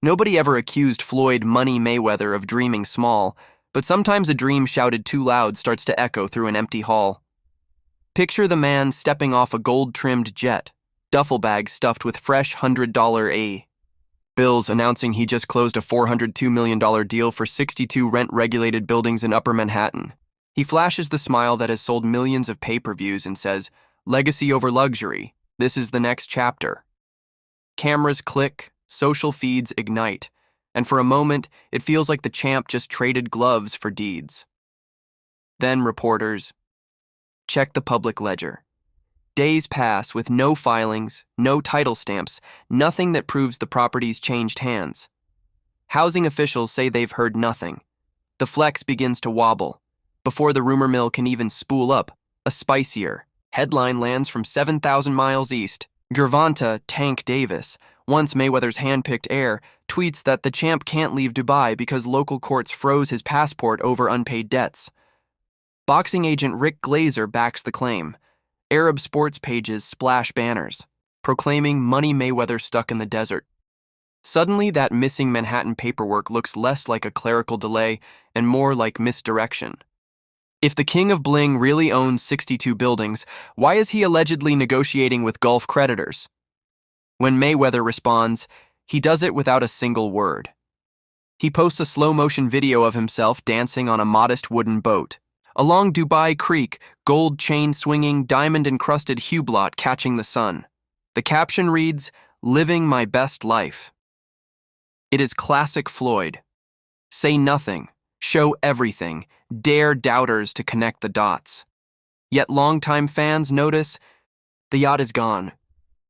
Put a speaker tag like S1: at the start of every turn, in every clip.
S1: Nobody ever accused Floyd Money Mayweather of dreaming small, but sometimes a dream shouted too loud starts to echo through an empty hall. Picture the man stepping off a gold-trimmed jet, duffel bag stuffed with fresh $100 bills announcing he just closed a $402 million deal for 62 rent-regulated buildings in Upper Manhattan. He flashes the smile that has sold millions of pay-per-views and says, "Legacy over luxury. This is the next chapter." Cameras click, social feeds ignite, and for a moment, it feels like the champ just traded gloves for deeds. Then reporters check the public ledger. Days pass with no filings, no title stamps, nothing that proves the property's changed hands. Housing officials say they've heard nothing. The flex begins to wobble. Before the rumor mill can even spool up, a spicier headline lands from 7,000 miles east. Gervonta "Tank" Davis, once Mayweather's hand-picked heir, tweets that the champ can't leave Dubai because local courts froze his passport over unpaid debts. Boxing agent Rick Glazer backs the claim. Arab sports pages splash banners, proclaiming Money Mayweather stuck in the desert. Suddenly, that missing Manhattan paperwork looks less like a clerical delay and more like misdirection. If the king of bling really owns 62 buildings, why is he allegedly negotiating with Gulf creditors? When Mayweather responds, he does it without a single word. He posts a slow-motion video of himself dancing on a modest wooden boat. Along Dubai Creek, gold chain-swinging, diamond-encrusted hublot catching the sun. The caption reads, "Living my best life." It is classic Floyd. Say nothing, show everything, dare doubters to connect the dots. Yet longtime fans notice the yacht is gone.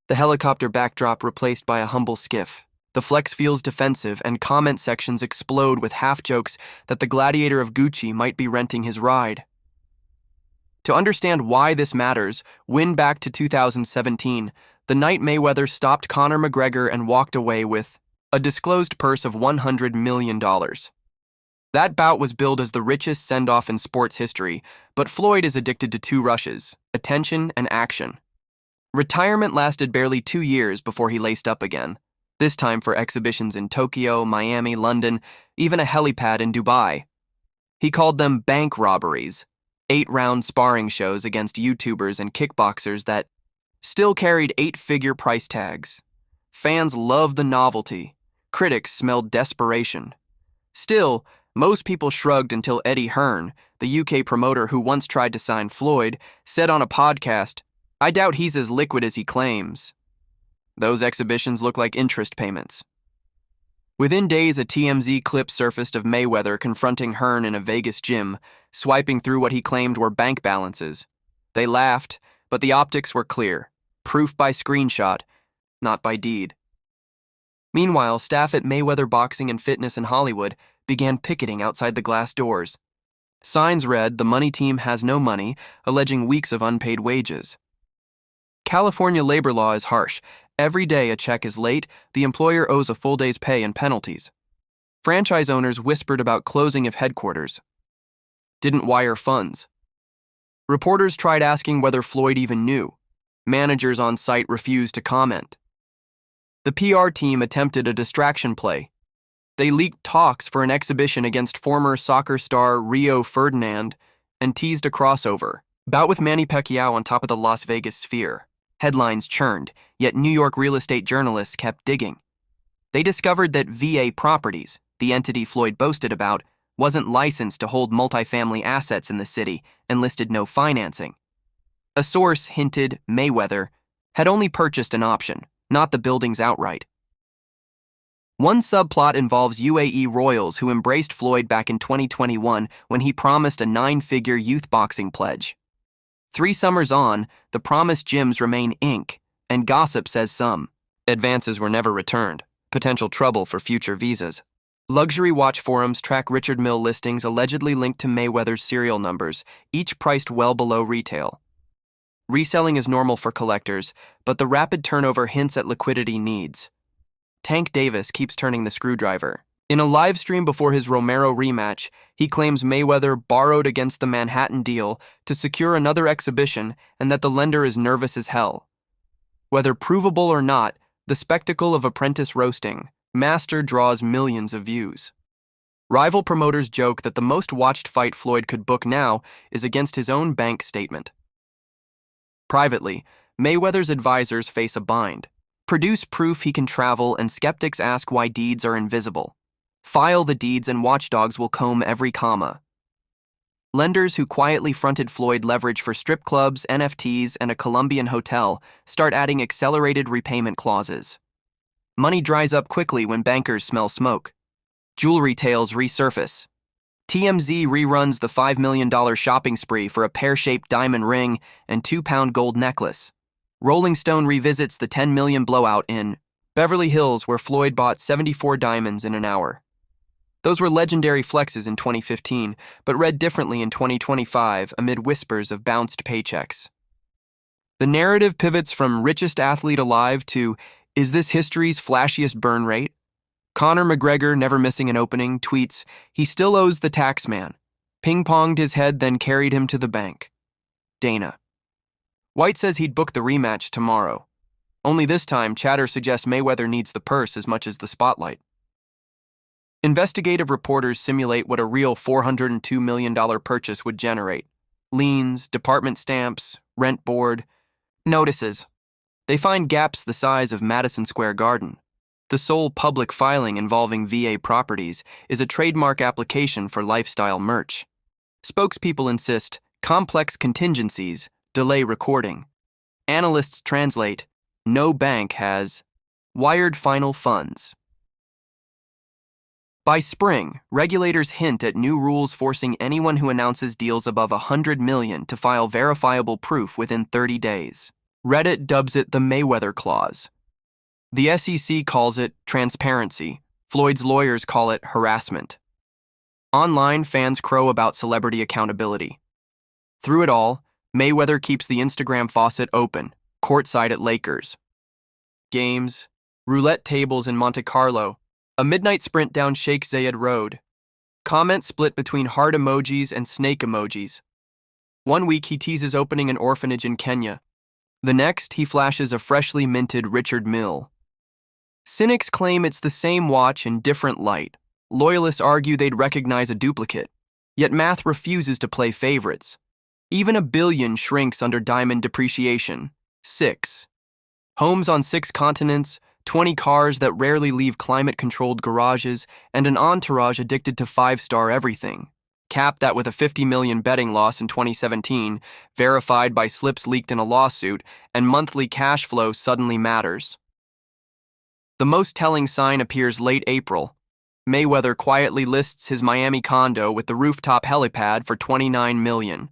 S1: The helicopter backdrop replaced by a humble skiff. The flex feels defensive, and comment sections explode with half-jokes that the gladiator of Gucci might be renting his ride. To understand why this matters, wind back to 2017, the night Mayweather stopped Conor McGregor and walked away with a disclosed purse of $100 million. That bout was billed as the richest send-off in sports history, but Floyd is addicted to two rushes: attention and action. Retirement lasted barely 2 years before he laced up again. This time for exhibitions in Tokyo, Miami, London, even a helipad in Dubai. He called them bank robberies, 8-round sparring shows against YouTubers and kickboxers that still carried 8-figure price tags. Fans loved the novelty. Critics smelled desperation. Still, most people shrugged until Eddie Hearn, the UK promoter who once tried to sign Floyd, said on a podcast, "I doubt he's as liquid as he claims." Those exhibitions look like interest payments. Within days, a TMZ clip surfaced of Mayweather confronting Hearn in a Vegas gym, swiping through what he claimed were bank balances. They laughed, but the optics were clear. Proof by screenshot, not by deed. Meanwhile, staff at Mayweather Boxing and Fitness in Hollywood began picketing outside the glass doors. Signs read, "The money team has no money," alleging weeks of unpaid wages. California labor law is harsh. Every day a check is late, the employer owes a full day's pay and penalties. Franchise owners whispered about closing of headquarters. Didn't wire funds. Reporters tried asking whether Floyd even knew. Managers on site refused to comment. The PR team attempted a distraction play. They leaked talks for an exhibition against former soccer star Rio Ferdinand and teased a crossover bout with Manny Pacquiao on top of the Las Vegas Sphere. Headlines churned, yet New York real estate journalists kept digging. They discovered that VA Properties, the entity Floyd boasted about, wasn't licensed to hold multifamily assets in the city and listed no financing. A source hinted Mayweather had only purchased an option, not the buildings outright. One subplot involves UAE royals who embraced Floyd back in 2021 when he promised a 9-figure youth boxing pledge. 3 summers on, the promised gyms remain ink, and gossip says some advances were never returned, potential trouble for future visas. Luxury watch forums track Richard Mille listings allegedly linked to Mayweather's serial numbers, each priced well below retail. Reselling is normal for collectors, but the rapid turnover hints at liquidity needs. Tank Davis keeps turning the screwdriver. In a live stream before his Romero rematch, he claims Mayweather borrowed against the Manhattan deal to secure another exhibition and that the lender is nervous as hell. Whether provable or not, the spectacle of apprentice roasting, Master draws millions of views. Rival promoters joke that the most watched fight Floyd could book now is against his own bank statement. Privately, Mayweather's advisors face a bind. Produce proof he can travel, and skeptics ask why deeds are invisible. File the deeds and watchdogs will comb every comma. Lenders who quietly fronted Floyd leverage for strip clubs, NFTs, and a Colombian hotel start adding accelerated repayment clauses. Money dries up quickly when bankers smell smoke. Jewelry tales resurface. TMZ reruns the $5 million shopping spree for a pear-shaped diamond ring and 2-pound gold necklace. Rolling Stone revisits the $10 million blowout in Beverly Hills, where Floyd bought 74 diamonds in an hour. Those were legendary flexes in 2015, but read differently in 2025 amid whispers of bounced paychecks. The narrative pivots from richest athlete alive to, is this history's flashiest burn rate? Conor McGregor, never missing an opening, tweets, he still owes the tax man. Ping-ponged his head, then carried him to the bank. Dana. White says he'd book the rematch tomorrow. Only this time, chatter suggests Mayweather needs the purse as much as the spotlight. Investigative reporters simulate what a real $402 million purchase would generate. Liens, department stamps, rent board, notices. They find gaps the size of Madison Square Garden. The sole public filing involving VA properties is a trademark application for lifestyle merch. Spokespeople insist complex contingencies delay recording. Analysts translate, no bank has wired final funds. By spring, regulators hint at new rules forcing anyone who announces deals above $100 million to file verifiable proof within 30 days. Reddit dubs it the Mayweather Clause. The SEC calls it transparency. Floyd's lawyers call it harassment. Online, fans crow about celebrity accountability. Through it all, Mayweather keeps the Instagram faucet open, courtside at Lakers. Games, roulette tables in Monte Carlo, a midnight sprint down Sheikh Zayed Road. Comments split between heart emojis and snake emojis. One week he teases opening an orphanage in Kenya. The next, he flashes a freshly minted Richard Mille. Cynics claim it's the same watch in different light. Loyalists argue they'd recognize a duplicate. Yet math refuses to play favorites. Even $1 billion shrinks under diamond depreciation. 6. Homes on 6 continents, 20 cars that rarely leave climate-controlled garages, and an entourage addicted to 5-star everything. Cap that with a $50 million betting loss in 2017, verified by slips leaked in a lawsuit, and monthly cash flow suddenly matters. The most telling sign appears late April. Mayweather quietly lists his Miami condo with the rooftop helipad for $29 million.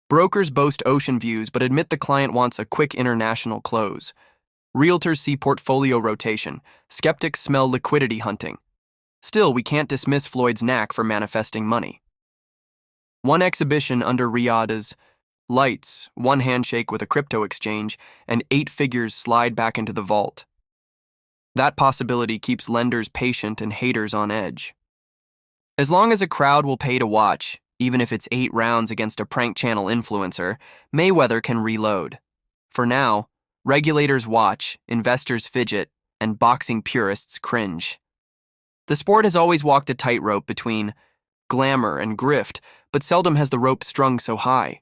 S1: Brokers boast ocean views but admit the client wants a quick international close. Realtors see portfolio rotation. Skeptics smell liquidity hunting. Still, we can't dismiss Floyd's knack for manifesting money. One exhibition under Riyadh's lights, one handshake with a crypto exchange, and 8 figures slide back into the vault. That possibility keeps lenders patient and haters on edge. As long as a crowd will pay to watch, even if it's 8 rounds against a prank channel influencer, Mayweather can reload. For now, regulators watch, investors fidget, and boxing purists cringe. The sport has always walked a tightrope between glamour and grift, but seldom has the rope strung so high.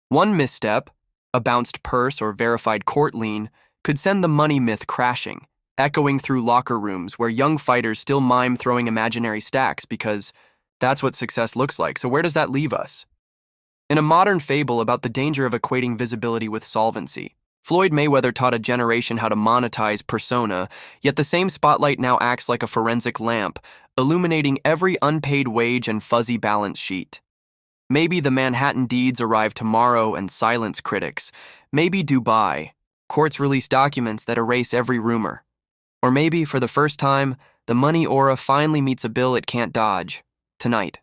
S1: One misstep, a bounced purse or verified court lien, could send the money myth crashing, echoing through locker rooms where young fighters still mime throwing imaginary stacks because that's what success looks like. So where does that leave us? In a modern fable about the danger of equating visibility with solvency, Floyd Mayweather taught a generation how to monetize persona, yet the same spotlight now acts like a forensic lamp, illuminating every unpaid wage and fuzzy balance sheet. Maybe the Manhattan deeds arrive tomorrow and silence critics. Maybe Dubai. Courts release documents that erase every rumor. Or maybe, for the first time, the money aura finally meets a bill it can't dodge. Tonight.